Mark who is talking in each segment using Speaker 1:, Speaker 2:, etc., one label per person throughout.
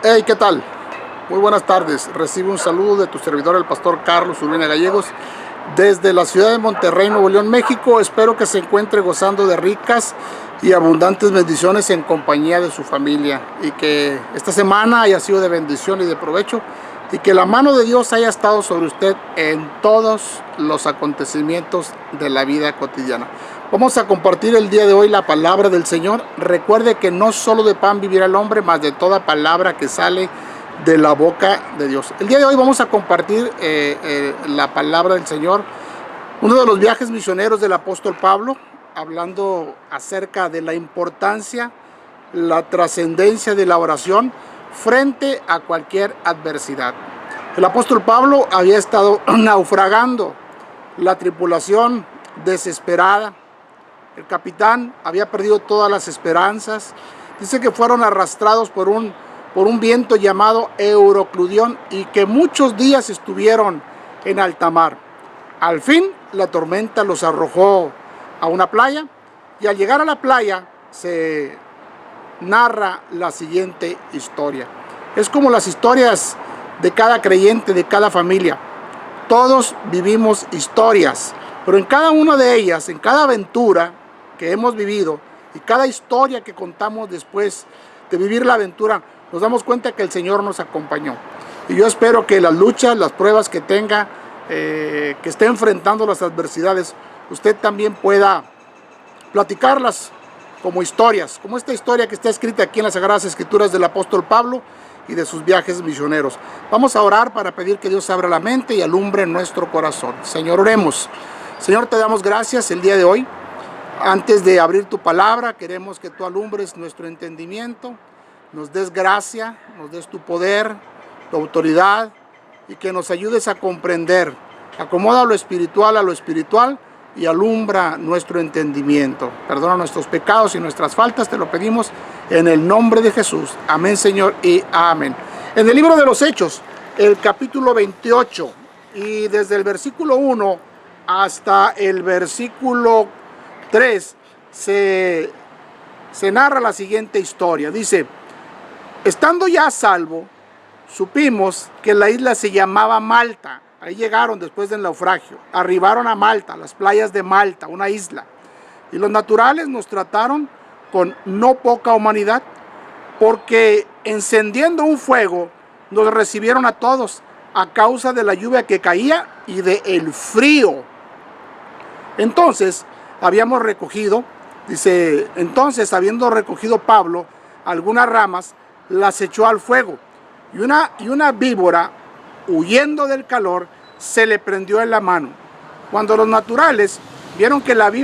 Speaker 1: Hey, ¿qué tal? Muy buenas tardes. Recibe un saludo de tu servidor, el pastor Carlos Urbina Gallegos, desde la ciudad de Monterrey, Nuevo León, México. Espero que se encuentre gozando de ricas y abundantes bendiciones en compañía de su familia, y que esta semana haya sido de bendición y de provecho, y que la mano de Dios haya estado sobre usted en todos los acontecimientos de la vida cotidiana. Vamos a compartir el día de hoy la palabra del Señor. Recuerde que no solo de pan vivirá el hombre, mas de toda palabra que sale de la boca de Dios. El día de hoy vamos a compartir la palabra del Señor, uno de los viajes misioneros del apóstol Pablo, hablando acerca de la importancia, la trascendencia de la oración frente a cualquier adversidad. El apóstol Pablo había estado naufragando, la tripulación desesperada. El capitán había perdido todas las esperanzas. Dice que fueron arrastrados por un viento llamado Eurocludión, y que muchos días estuvieron en alta mar. Al fin la tormenta los arrojó a una playa, y al llegar a la playa se narra la siguiente historia. Es como las historias de cada creyente, de cada familia. Todos vivimos historias, pero en cada una de ellas, en cada aventura que hemos vivido y cada historia que contamos después de vivir la aventura, nos damos cuenta que el Señor nos acompañó. Y yo espero que las luchas, las pruebas que tenga, que esté enfrentando las adversidades, usted también pueda platicarlas como historias, como esta historia que está escrita aquí en las Sagradas Escrituras del apóstol Pablo y de sus viajes misioneros. Vamos a orar para pedir que Dios abra la mente y alumbre nuestro corazón. Señor, oremos. Señor, te damos gracias el día de hoy. Antes de abrir tu palabra, queremos que tú alumbres nuestro entendimiento, nos des gracia, nos des tu poder, tu autoridad, y que nos ayudes a comprender. Acomoda lo espiritual a lo espiritual y alumbra nuestro entendimiento. Perdona nuestros pecados y nuestras faltas, te lo pedimos en el nombre de Jesús. Amén, Señor, y amén. En el libro de los Hechos, el capítulo 28, y desde el versículo 1 hasta el versículo 3, se narra la siguiente historia. Dice: estando ya a salvo, supimos que la isla se llamaba Malta. Ahí llegaron después del naufragio. Arribaron a Malta, las playas de Malta, una isla. Y los naturales nos trataron con no poca humanidad, porque encendiendo un fuego nos recibieron a todos, a causa de la lluvia que caía y del frío. Entonces habiendo recogido Pablo algunas ramas, las echó al fuego, y una víbora, huyendo del calor, se le prendió en la mano. Cuando los naturales vieron la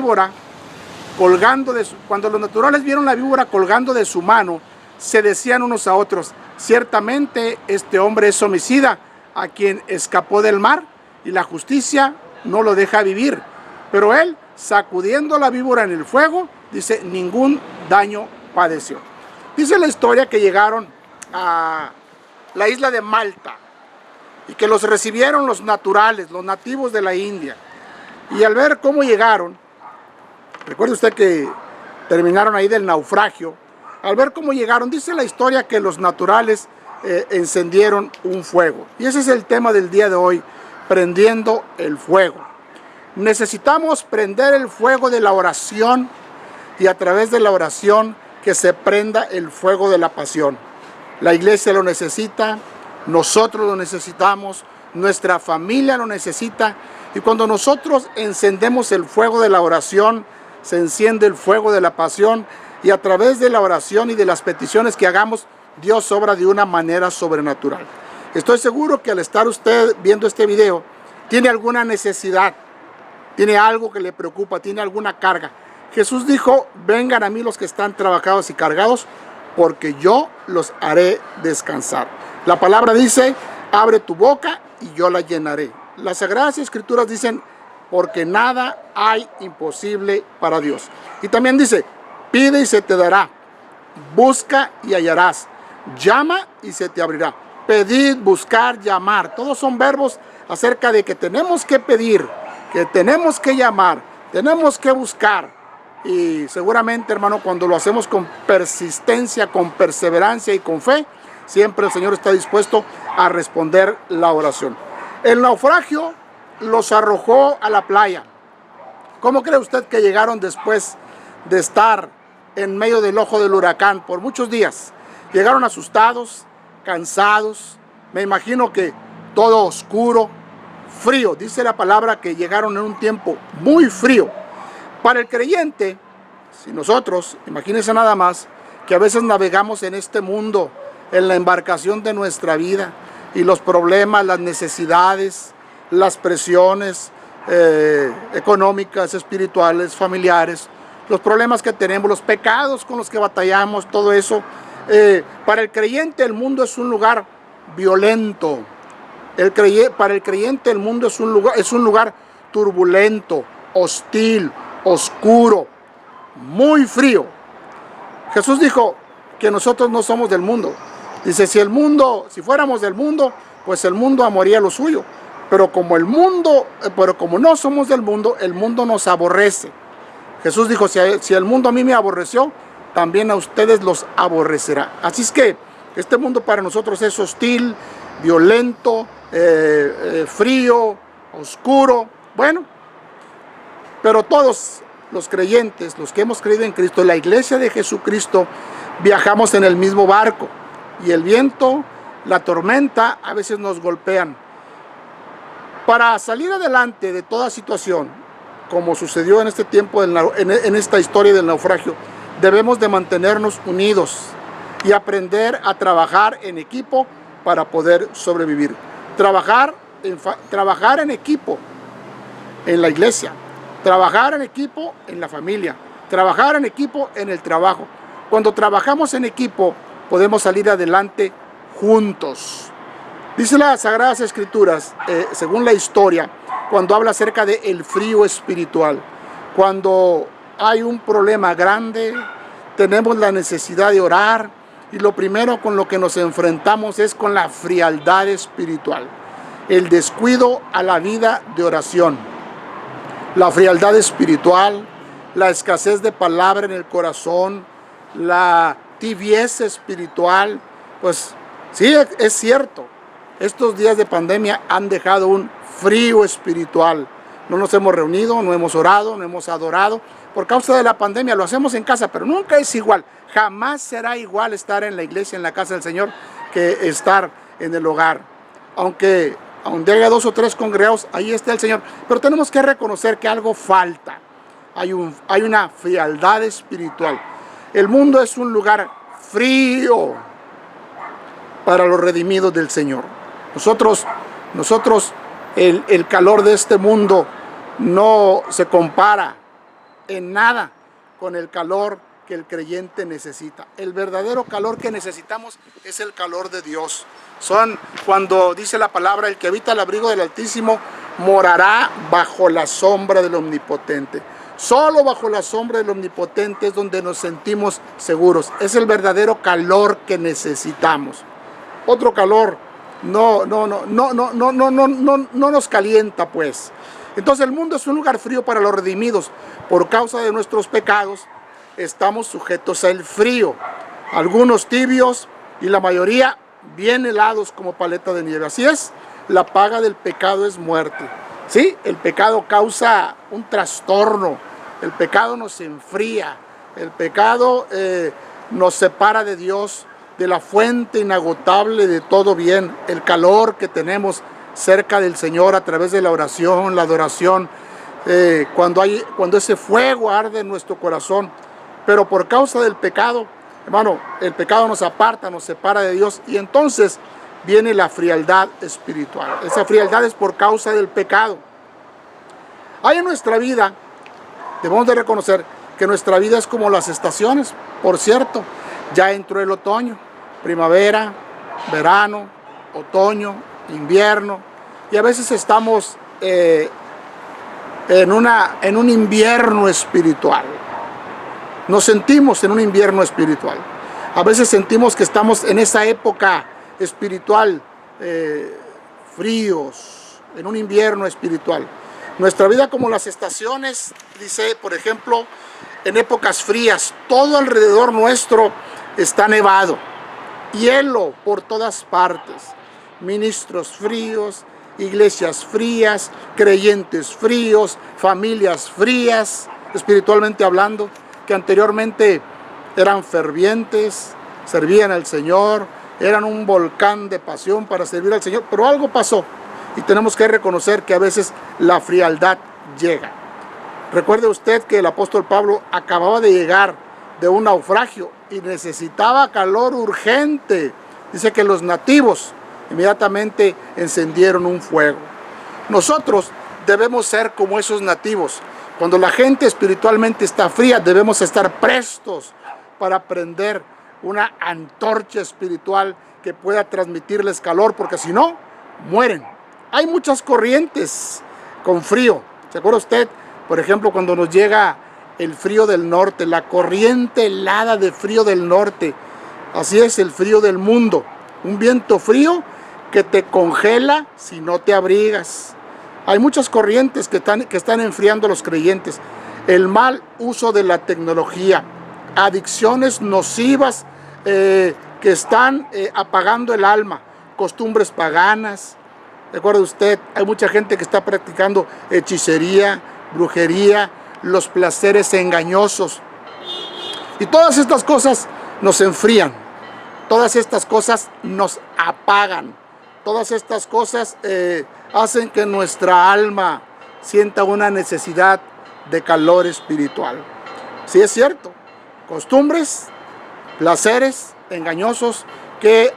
Speaker 1: víbora colgando de su mano, se decían unos a otros: ciertamente este hombre es homicida, a quien escapó del mar, y la justicia no lo deja vivir. Pero él, sacudiendo la víbora en el fuego, dice, ningún daño padeció. Dice la historia que llegaron a la isla de Malta, y que los recibieron los naturales, los nativos de la India. Y al ver cómo llegaron, recuerde usted que terminaron ahí del naufragio, al ver cómo llegaron, dice la historia que los naturales encendieron un fuego. Y ese es el tema del día de hoy: prendiendo el fuego. Necesitamos prender el fuego de la oración, y a través de la oración que se prenda el fuego de la pasión. La iglesia lo necesita, nosotros lo necesitamos, nuestra familia lo necesita, y cuando nosotros encendemos el fuego de la oración, se enciende el fuego de la pasión, y a través de la oración y de las peticiones que hagamos, Dios obra de una manera sobrenatural. Estoy seguro que al estar usted viendo este video, tiene alguna necesidad, tiene algo que le preocupa, tiene alguna carga. Jesús dijo: vengan a mí los que están trabajados y cargados, porque yo los haré descansar. La palabra dice: abre tu boca y yo la llenaré. Las Sagradas Escrituras dicen: porque nada hay imposible para Dios. Y también dice: pide y se te dará, busca y hallarás, llama y se te abrirá. Pedir, buscar, llamar, todos son verbos acerca de que tenemos que pedir, que tenemos que llamar, tenemos que buscar. Y seguramente, hermano, cuando lo hacemos con persistencia, con perseverancia y con fe, siempre el Señor está dispuesto a responder la oración. El naufragio los arrojó a la playa. ¿Cómo cree usted que llegaron después de estar en medio del ojo del huracán por muchos días? Llegaron asustados, cansados, me imagino que todo oscuro, frío. Dice la palabra que llegaron en un tiempo muy frío. Para el creyente, si nosotros, imagínense nada más, que a veces navegamos en este mundo, en la embarcación de nuestra vida, y los problemas, las necesidades, las presiones económicas, espirituales, familiares, los problemas que tenemos, los pecados con los que batallamos, todo eso. Para el creyente el mundo es un lugar violento. Para el creyente el mundo es un lugar turbulento, hostil, oscuro, muy frío. Jesús dijo que nosotros no somos del mundo. Dice, si fuéramos del mundo, pues el mundo amaría lo suyo. Pero como no somos del mundo, el mundo nos aborrece. Jesús dijo, si el mundo a mí me aborreció, también a ustedes los aborrecerá. Así es que este mundo para nosotros es hostil, violento, frío, oscuro. Bueno, pero todos los creyentes, los que hemos creído en Cristo, la iglesia de Jesucristo, viajamos en el mismo barco. Y el viento, la tormenta, a veces nos golpean. Para salir adelante de toda situación, como sucedió en este tiempo, en esta historia del naufragio, debemos de mantenernos unidos y aprender a trabajar en equipo para poder sobrevivir. Trabajar en equipo en la iglesia, trabajar en equipo en la familia, trabajar en equipo en el trabajo. Cuando trabajamos en equipo, podemos salir adelante juntos. Dice las Sagradas Escrituras, según la historia, cuando habla acerca del frío espiritual, cuando hay un problema grande, tenemos la necesidad de orar, y lo primero con lo que nos enfrentamos es con la frialdad espiritual, el descuido a la vida de oración, la frialdad espiritual, la escasez de palabra en el corazón, la tibieza espiritual. Pues sí, es cierto, estos días de pandemia han dejado un frío espiritual. No nos hemos reunido, no hemos orado, no hemos adorado. Por causa de la pandemia lo hacemos en casa, pero nunca es igual. Jamás será igual estar en la iglesia, en la casa del Señor, que estar en el hogar. Aunque haya 2 o 3 congregados, ahí está el Señor. Pero tenemos que reconocer que algo falta. Hay una frialdad espiritual. El mundo es un lugar frío para los redimidos del Señor. Nosotros el calor de este mundo no se compara en nada con el calor que el creyente necesita. El verdadero calor que necesitamos es el calor de Dios. Cuando dice la palabra, el que habita el abrigo del Altísimo morará bajo la sombra del Omnipotente. Solo bajo la sombra del Omnipotente es donde nos sentimos seguros. Es el verdadero calor que necesitamos. Otro calor no nos calienta, pues. Entonces el mundo es un lugar frío para los redimidos. Por causa de nuestros pecados estamos sujetos al frío. Algunos tibios y la mayoría bien helados como paleta de nieve. Así es, la paga del pecado es muerte. Sí, el pecado causa un trastorno. El pecado nos enfría. El pecado nos separa de Dios, de la fuente inagotable de todo bien. El calor que tenemos cerca del Señor a través de la oración, la adoración, cuando ese fuego arde en nuestro corazón. Pero por causa del pecado, hermano, el pecado nos aparta, nos separa de Dios, y entonces viene la frialdad espiritual. Esa frialdad es por causa del pecado. Hay en nuestra vida, debemos de reconocer que nuestra vida es como las estaciones. Por cierto, ya entró el otoño, primavera, verano, otoño, invierno, y a veces estamos en un invierno espiritual. Nos sentimos en un invierno espiritual. A veces sentimos que estamos en esa época espiritual, fríos, en un invierno espiritual. Nuestra vida como las estaciones, dice, por ejemplo, en épocas frías, todo alrededor nuestro está nevado. hielo por todas partes. Ministros fríos, iglesias frías, creyentes fríos, familias frías, espiritualmente hablando, que anteriormente eran fervientes, servían al Señor, eran un volcán de pasión para servir al Señor, pero algo pasó y tenemos que reconocer que a veces la frialdad llega. Recuerde usted que el apóstol Pablo acababa de llegar de un naufragio y necesitaba calor urgente. Dice que los nativos inmediatamente encendieron un fuego. Nosotros debemos ser como esos nativos. Cuando la gente espiritualmente está fría, debemos estar prestos para prender una antorcha espiritual que pueda transmitirles calor, porque si no, mueren. Hay muchas corrientes con frío. ¿Se acuerda usted? Por ejemplo, cuando nos llega el frío del norte, la corriente helada de frío del norte. Así es el frío del mundo. Un viento frío que te congela si no te abrigas. Hay muchas corrientes que están enfriando a los creyentes. El mal uso de la tecnología, adicciones nocivas que están apagando el alma, costumbres paganas. Recuerde usted, hay mucha gente que está practicando hechicería, brujería, los placeres engañosos. Y todas estas cosas nos enfrían, todas estas cosas nos apagan, todas estas cosas hacen que nuestra alma sienta una necesidad de calor espiritual. Sí, es cierto, costumbres, placeres engañosos que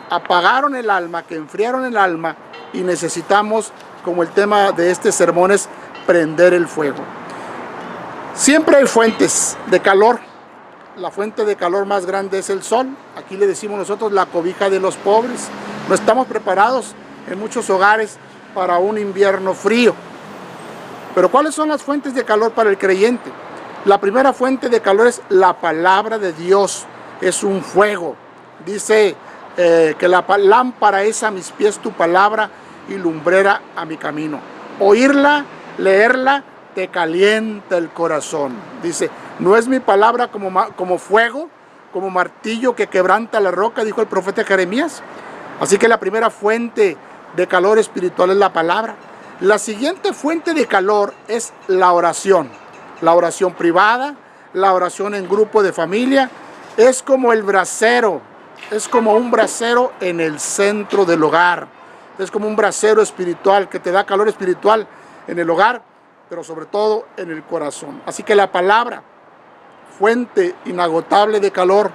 Speaker 1: apagaron el alma, que enfriaron el alma, y necesitamos, como el tema de este sermón es, prender el fuego. Siempre hay fuentes de calor. La fuente de calor más grande es el sol. Aquí le decimos nosotros la cobija de los pobres. No estamos preparados en muchos hogares para un invierno frío. Pero ¿cuáles son las fuentes de calor para el creyente? La primera fuente de calor es la palabra de Dios. Es un fuego. Dice que la lámpara es a mis pies tu palabra y lumbrera a mi camino. Oírla, leerla, te calienta el corazón. Dice, no es mi palabra como fuego, como martillo que quebranta la roca, dijo el profeta Jeremías. Así que la primera fuente de calor espiritual es la palabra. La siguiente fuente de calor es la oración privada, la oración en grupo de familia. Es como el brasero, es como un brasero en el centro del hogar. Es como un brasero espiritual que te da calor espiritual en el hogar, pero sobre todo en el corazón. Así que la palabra, fuente inagotable de calor.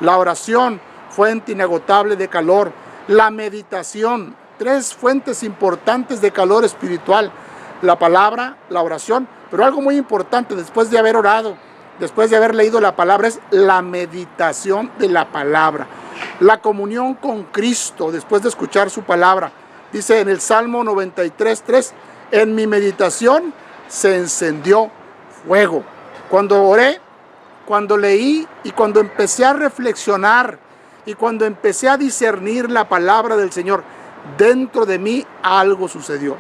Speaker 1: La oración, fuente inagotable de calor. La meditación, tres fuentes importantes de calor espiritual. La palabra, la oración, pero algo muy importante después de haber orado, después de haber leído la palabra, es la meditación de la palabra. La comunión con Cristo después de escuchar su palabra. Dice en el Salmo 93:3, en mi meditación se encendió fuego. Cuando oré, cuando leí y cuando empecé a reflexionar y cuando empecé a discernir la palabra del Señor, dentro de mí algo sucedió.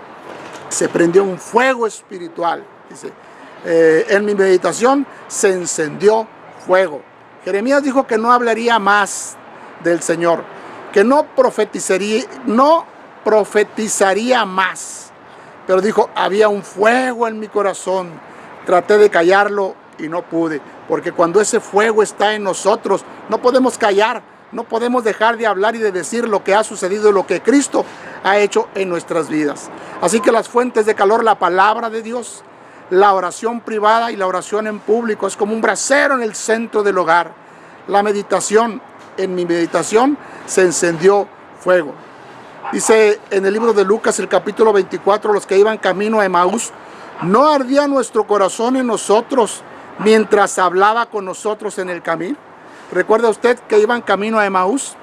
Speaker 1: Se prendió un fuego espiritual. Dice, en mi meditación se encendió fuego. Jeremías dijo que no hablaría más del Señor, que no profetizaría más, pero dijo, había un fuego en mi corazón. Traté de callarlo y no pude, porque cuando ese fuego está en nosotros, no podemos callar, no podemos dejar de hablar y de decir lo que ha sucedido y lo que Cristo ha hecho en nuestras vidas. Así que las fuentes de calor, la palabra de Dios, la oración privada y la oración en público, es como un brasero en el centro del hogar. La meditación, en mi meditación se encendió fuego. Dice en el libro de Lucas, el capítulo 24, los que iban camino a Emaús, ¿no ardía nuestro corazón en nosotros mientras hablaba con nosotros en el camino? ¿Recuerda usted que iban camino a Emaús?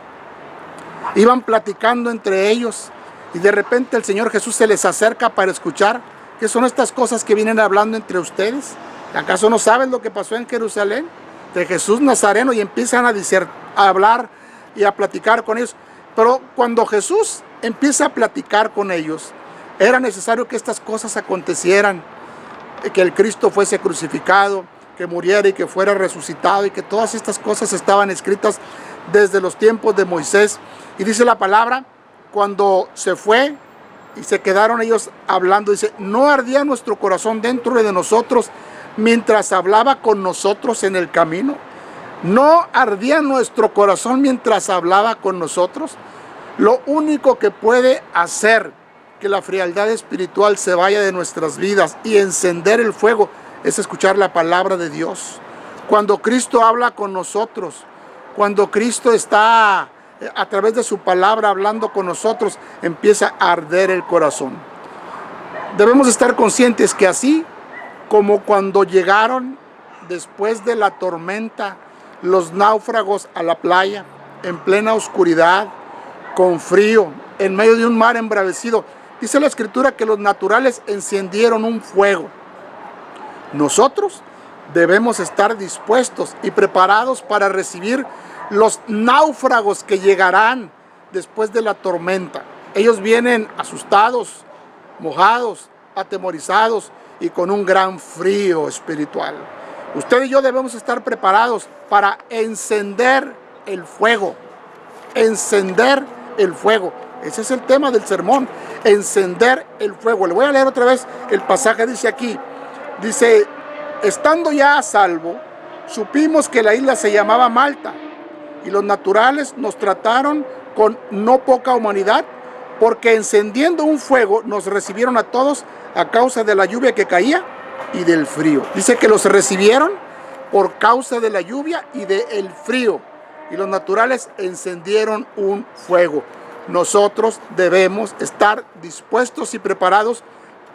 Speaker 1: Iban platicando entre ellos y de repente el Señor Jesús se les acerca para escuchar. ¿Qué son estas cosas que vienen hablando entre ustedes? ¿Acaso no saben lo que pasó en Jerusalén? De Jesús Nazareno, y empiezan a hablar y a platicar con ellos. Pero cuando Jesús empieza a platicar con ellos, era necesario que estas cosas acontecieran, que el Cristo fuese crucificado, que muriera y que fuera resucitado, y que todas estas cosas estaban escritas desde los tiempos de Moisés. Y dice la palabra, cuando se fue y se quedaron ellos hablando, dice, no ardía nuestro corazón dentro de nosotros mientras hablaba con nosotros en el camino. No ardía nuestro corazón mientras hablaba con nosotros. Lo único que puede hacer que la frialdad espiritual se vaya de nuestras vidas y encender el fuego es escuchar la palabra de Dios. Cuando Cristo habla con nosotros, cuando Cristo está a través de su palabra hablando con nosotros, empieza a arder el corazón. Debemos estar conscientes que así como cuando llegaron después de la tormenta los náufragos a la playa, en plena oscuridad, con frío, en medio de un mar embravecido, dice la Escritura que los naturales encendieron un fuego. Nosotros debemos estar dispuestos y preparados para recibir los náufragos que llegarán después de la tormenta. Ellos vienen asustados, mojados, atemorizados y con un gran frío espiritual. Usted y yo debemos estar preparados para encender el fuego. Encender el fuego. Ese es el tema del sermón. Encender el fuego. Le voy a leer otra vez el pasaje. Dice aquí. Dice, estando ya a salvo, supimos que la isla se llamaba Malta. Y los naturales nos trataron con no poca humanidad, porque encendiendo un fuego nos recibieron a todos a causa de la lluvia que caía y del frío. Dice que los recibieron por causa de la lluvia y del frío. Y los naturales encendieron un fuego. Nosotros debemos estar dispuestos y preparados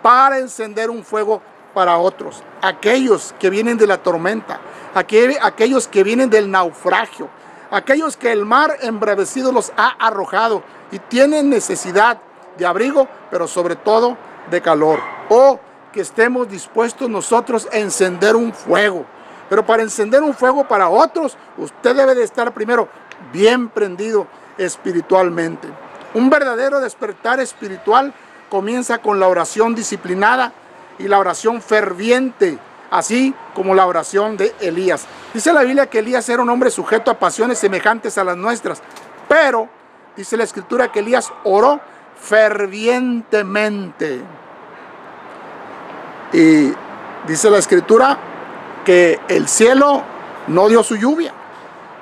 Speaker 1: para encender un fuego para otros. Aquellos que vienen de la tormenta, aquellos que vienen del naufragio, aquellos que el mar embravecido los ha arrojado y tienen necesidad de abrigo, pero sobre todo de calor. O que estemos dispuestos nosotros a encender un fuego. Pero para encender un fuego para otros, usted debe de estar primero bien prendido espiritualmente. Un verdadero despertar espiritual comienza con la oración disciplinada y la oración ferviente, así como la oración de Elías. Dice la Biblia que Elías era un hombre sujeto a pasiones semejantes a las nuestras, pero dice la Escritura que Elías oró fervientemente. Y dice la Escritura que el cielo no dio su lluvia,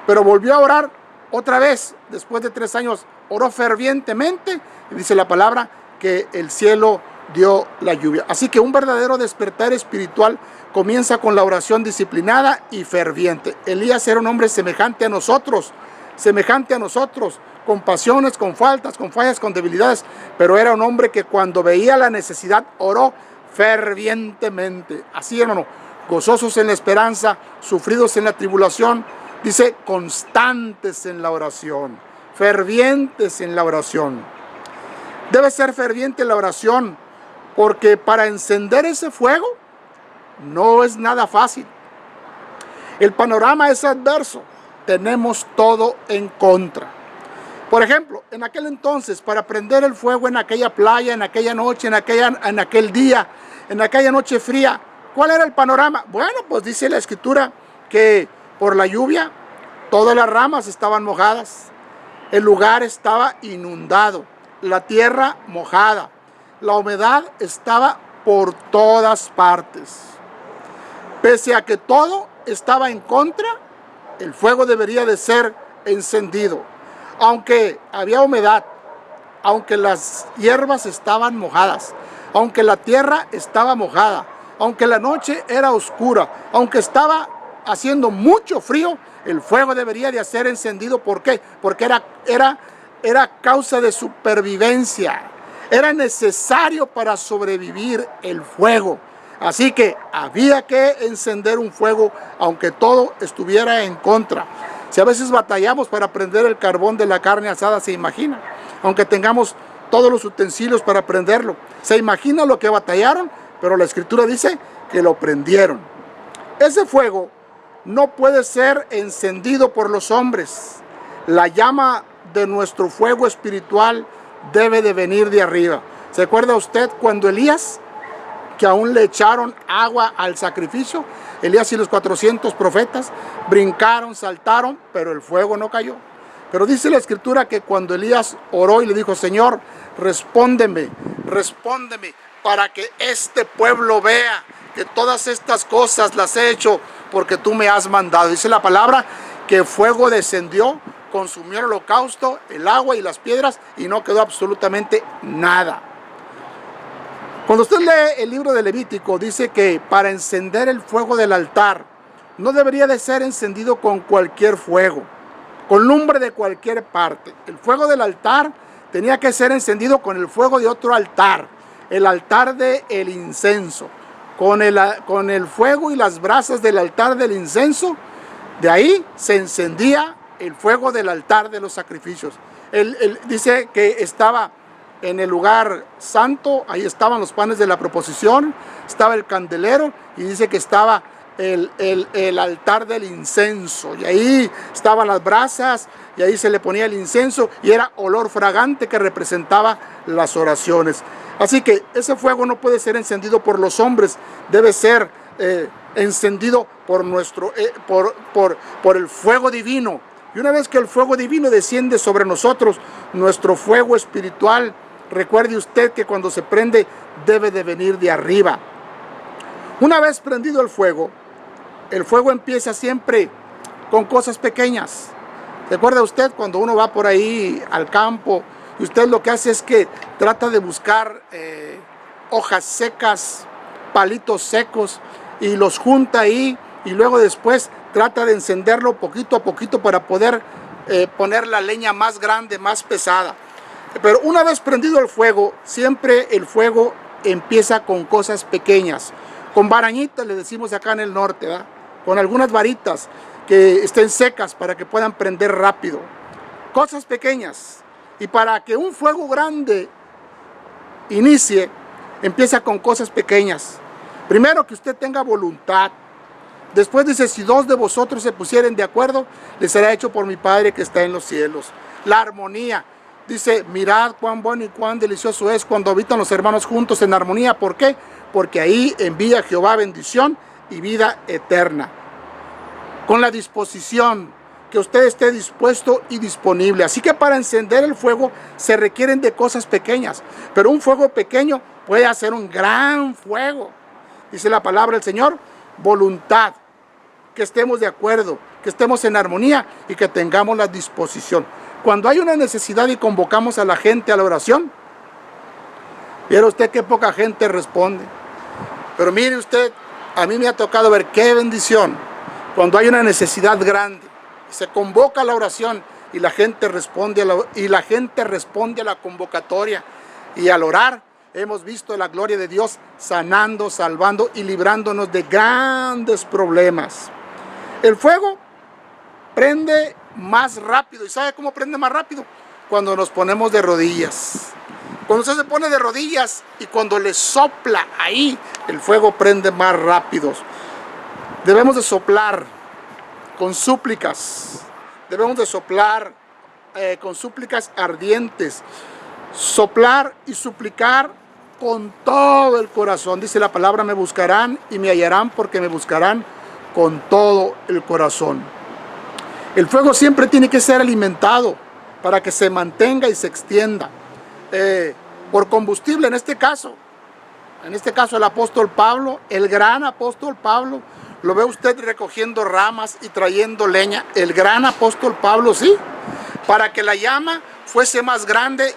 Speaker 1: pero volvió a orar otra vez, después de 3 años, oró fervientemente, y dice la palabra que el cielo dio la lluvia. Así que un verdadero despertar espiritual comienza con la oración disciplinada y ferviente. Elías era un hombre semejante a nosotros, con pasiones, con faltas, con fallas, con debilidades, pero era un hombre que cuando veía la necesidad oró fervientemente. Así, hermano, gozosos en la esperanza, sufridos en la tribulación, dice constantes en la oración, fervientes en la oración. Debe ser ferviente la oración, porque para encender ese fuego no es nada fácil. El panorama es adverso, tenemos todo en contra. Por ejemplo, en aquel entonces, para prender el fuego en aquella playa, en aquella noche, en aquel día, en aquella noche fría, ¿cuál era el panorama? Bueno, pues dice la Escritura que por la lluvia todas las ramas estaban mojadas, el lugar estaba inundado, la tierra mojada, la humedad estaba por todas partes. Pese a que todo estaba en contra, el fuego debería de ser encendido. Aunque había humedad, aunque las hierbas estaban mojadas, aunque la tierra estaba mojada, aunque la noche era oscura, aunque estaba haciendo mucho frío, el fuego debería de ser encendido. ¿Por qué? Porque era causa de supervivencia. Era necesario para sobrevivir el fuego. Así que había que encender un fuego aunque todo estuviera en contra. Si a veces batallamos para prender el carbón de la carne asada, se imagina, aunque tengamos todos los utensilios para prenderlo, se imagina lo que batallaron, pero la Escritura dice que lo prendieron. Ese fuego no puede ser encendido por los hombres. La llama de nuestro fuego espiritual debe de venir de arriba. ¿Se acuerda usted cuando Elías que aún le echaron agua al sacrificio. Elías y los 400 profetas brincaron, saltaron, pero el fuego no cayó. Pero dice la Escritura que cuando Elías oró y le dijo: Señor, respóndeme, respóndeme, para que este pueblo vea que todas estas cosas las he hecho porque tú me has mandado. Dice la palabra que fuego descendió, consumió el holocausto, el agua y las piedras, y no quedó absolutamente nada. Cuando usted lee el libro de Levítico, dice que para encender el fuego del altar no debería de ser encendido con cualquier fuego, con lumbre de cualquier parte. El fuego del altar tenía que ser encendido con el fuego de otro altar, el altar del incienso. Con el fuego y las brasas del altar del incienso, de ahí se encendía el fuego del altar de los sacrificios. Él dice que estaba en el lugar santo, ahí estaban los panes de la proposición, estaba el candelero, y dice que estaba el altar del incienso, y ahí estaban las brasas, y ahí se le ponía el incienso, y era olor fragante que representaba las oraciones. Así que ese fuego no puede ser encendido por los hombres, debe ser encendido por el fuego divino. Y una vez que el fuego divino desciende sobre nosotros, nuestro fuego espiritual, recuerde usted que cuando se prende debe de venir de arriba. Una vez prendido el fuego empieza siempre con cosas pequeñas. ¿Recuerda usted cuando uno va por ahí al campo y usted lo que hace es que trata de buscar hojas secas, palitos secos, y los junta ahí, y luego después trata de encenderlo poquito a poquito para poder poner la leña más grande, más pesada? Pero una vez prendido el fuego, siempre el fuego empieza con cosas pequeñas, con barañitas, le decimos acá en el norte, ¿verdad? Con algunas varitas que estén secas para que puedan prender rápido. Cosas pequeñas. Y para que un fuego grande inicie, empieza con cosas pequeñas. Primero, que usted tenga voluntad. Después dice: si dos de vosotros se pusieren de acuerdo, les será hecho por mi Padre que está en los cielos. La armonía. Dice: mirad cuán bueno y cuán delicioso es cuando habitan los hermanos juntos en armonía. ¿Por qué? Porque ahí envía Jehová bendición y vida eterna. Con la disposición, que usted esté dispuesto y disponible. Así que para encender el fuego se requieren de cosas pequeñas, pero un fuego pequeño puede hacer un gran fuego. Dice la palabra del Señor: voluntad, que estemos de acuerdo, que estemos en armonía y que tengamos la disposición. Cuando hay una necesidad y convocamos a la gente a la oración, viera usted qué poca gente responde. Pero mire usted, a mí me ha tocado ver qué bendición cuando hay una necesidad grande, se convoca a la oración y la gente responde a la convocatoria, y al orar hemos visto la gloria de Dios sanando, salvando y librándonos de grandes problemas. El fuego prende más rápido. ¿Y sabe cómo prende más rápido? Cuando nos ponemos de rodillas. Cuando usted se pone de rodillas y cuando le sopla ahí, el fuego prende más rápido. Debemos de soplar con súplicas. Debemos de soplar con súplicas ardientes. Soplar y suplicar con todo el corazón. Dice la palabra: me buscarán y me hallarán, porque me buscarán con todo el corazón. El fuego siempre tiene que ser alimentado para que se mantenga y se extienda. Por combustible, en este caso el apóstol Pablo, el gran apóstol Pablo, lo ve usted recogiendo ramas y trayendo leña. El gran apóstol Pablo, sí, para que la llama fuese más grande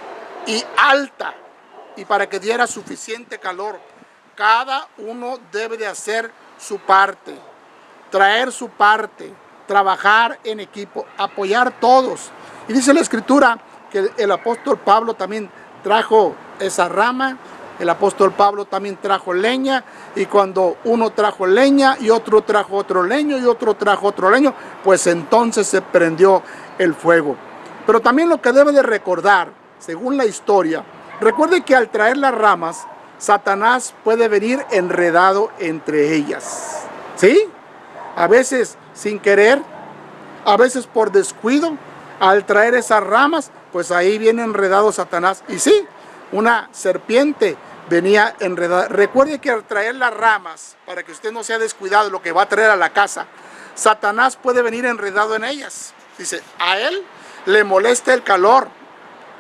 Speaker 1: y alta, y para que diera suficiente calor. Cada uno debe de hacer su parte, traer su parte, trabajar en equipo, apoyar todos. Y dice la Escritura que el apóstol Pablo también trajo esa rama, el apóstol Pablo también trajo leña, y cuando uno trajo leña y otro trajo otro leño y otro trajo otro leño, pues entonces se prendió el fuego. Pero también lo que debe de recordar, según la historia, recuerde que al traer las ramas, Satanás puede venir enredado entre ellas, ¿sí? A veces sin querer, a veces por descuido. Al traer esas ramas, pues ahí viene enredado Satanás. Y sí, una serpiente venía enredada. Recuerde que al traer las ramas, para que usted no sea descuidado de lo que va a traer a la casa, Satanás puede venir enredado en ellas. Dice, a él le molesta el calor,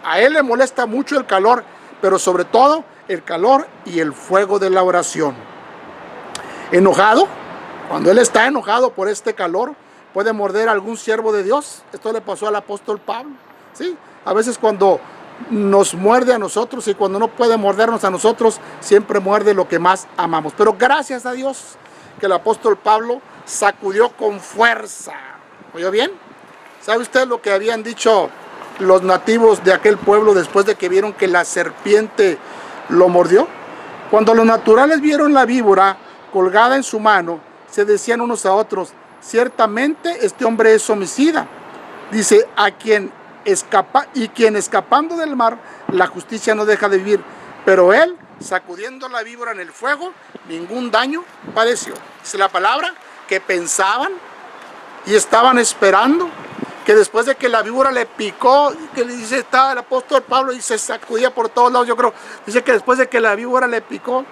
Speaker 1: a él le molesta mucho el calor, pero sobre todo el calor y el fuego de la oración. Enojado, cuando él está enojado por este calor, puede morder a algún siervo de Dios. Esto le pasó al apóstol Pablo, ¿sí? A veces cuando nos muerde a nosotros y cuando no puede mordernos a nosotros, siempre muerde lo que más amamos. Pero gracias a Dios que el apóstol Pablo sacudió con fuerza. ¿Oyó bien? ¿Sabe usted lo que habían dicho los nativos de aquel pueblo después de que vieron que la serpiente lo mordió? Cuando los naturales vieron la víbora colgada en su mano, se decían unos a otros, ciertamente este hombre es homicida. Dice, quien escapando del mar, la justicia no deja de vivir. Pero él, sacudiendo la víbora en el fuego, ningún daño padeció. Dice la palabra que pensaban y estaban esperando que después de que la víbora le picó, que le dice, estaba el apóstol Pablo y se sacudía por todos lados, yo creo, dice que después de que la víbora le picó,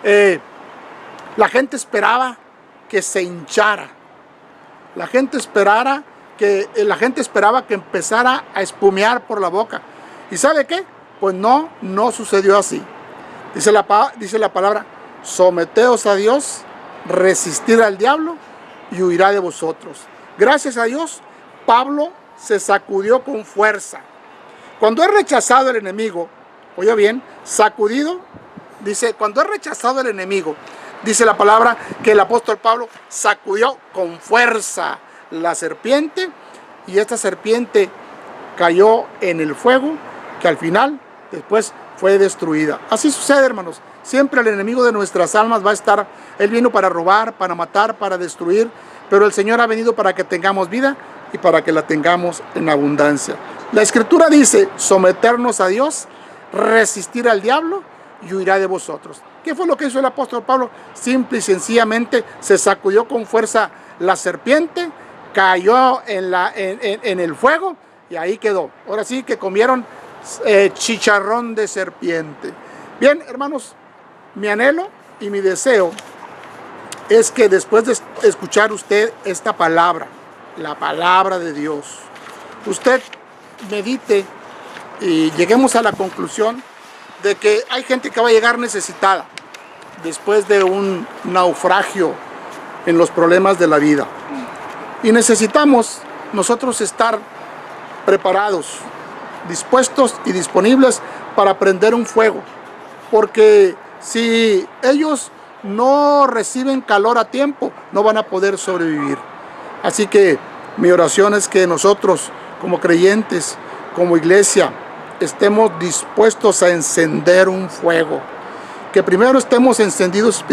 Speaker 1: la gente esperaba que se hinchara. La gente esperaba que empezara a espumear por la boca. ¿Y sabe qué? Pues no sucedió así. Dice la palabra, someteos a Dios, resistir al diablo y huirá de vosotros. Gracias a Dios, Pablo se sacudió con fuerza. Cuando es rechazado el enemigo, oye bien, sacudido, dice, cuando es rechazado el enemigo, dice la palabra que el apóstol Pablo sacudió con fuerza la serpiente y esta serpiente cayó en el fuego que al final después fue destruida. Así sucede, hermanos. Siempre el enemigo de nuestras almas va a estar. Él vino para robar, para matar, para destruir, pero el Señor ha venido para que tengamos vida y para que la tengamos en abundancia. La Escritura dice, someternos a Dios, resistir al diablo y huirá de vosotros. ¿Qué fue lo que hizo el apóstol Pablo? Simple y sencillamente se sacudió con fuerza la serpiente, cayó en el fuego y ahí quedó. Ahora sí que comieron chicharrón de serpiente. Bien, hermanos, mi anhelo y mi deseo es que después de escuchar usted esta palabra, la palabra de Dios, usted medite y lleguemos a la conclusión de que hay gente que va a llegar necesitada después de un naufragio en los problemas de la vida. Y necesitamos nosotros estar preparados, dispuestos y disponibles para prender un fuego. Porque si ellos no reciben calor a tiempo, no van a poder sobrevivir. Así que mi oración es que nosotros, como creyentes, como iglesia, estemos dispuestos a encender un fuego. Que primero estemos encendidos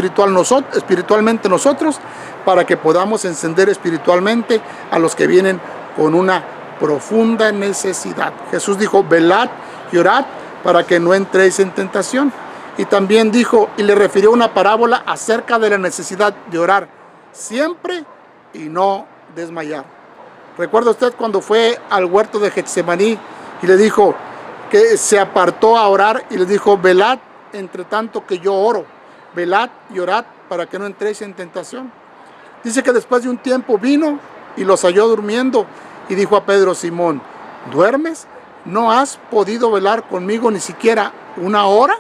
Speaker 1: espiritualmente nosotros, para que podamos encender espiritualmente a los que vienen con una profunda necesidad. Jesús dijo, velad y orad para que no entréis en tentación. Y también dijo, y le refirió una parábola acerca de la necesidad de orar siempre y no desmayar. ¿Recuerda usted cuando fue al huerto de Getsemaní y le dijo que se apartó a orar y le dijo, velad entre tanto que yo oro, velad y orad para que no entréis en tentación? Dice que después de un tiempo vino y los halló durmiendo y dijo a Pedro, Simón, ¿duermes? ¿No has podido velar conmigo ni siquiera una hora?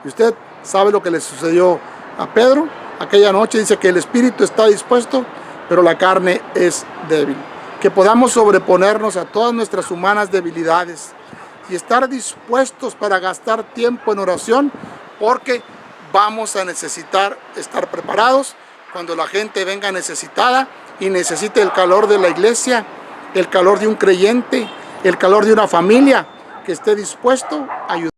Speaker 1: Y usted sabe lo que le sucedió a Pedro aquella noche. Dice que el espíritu está dispuesto, pero la carne es débil. Que podamos sobreponernos a todas nuestras humanas debilidades y estar dispuestos para gastar tiempo en oración, porque vamos a necesitar estar preparados cuando la gente venga necesitada y necesite el calor de la iglesia, el calor de un creyente, el calor de una familia que esté dispuesto a ayudar.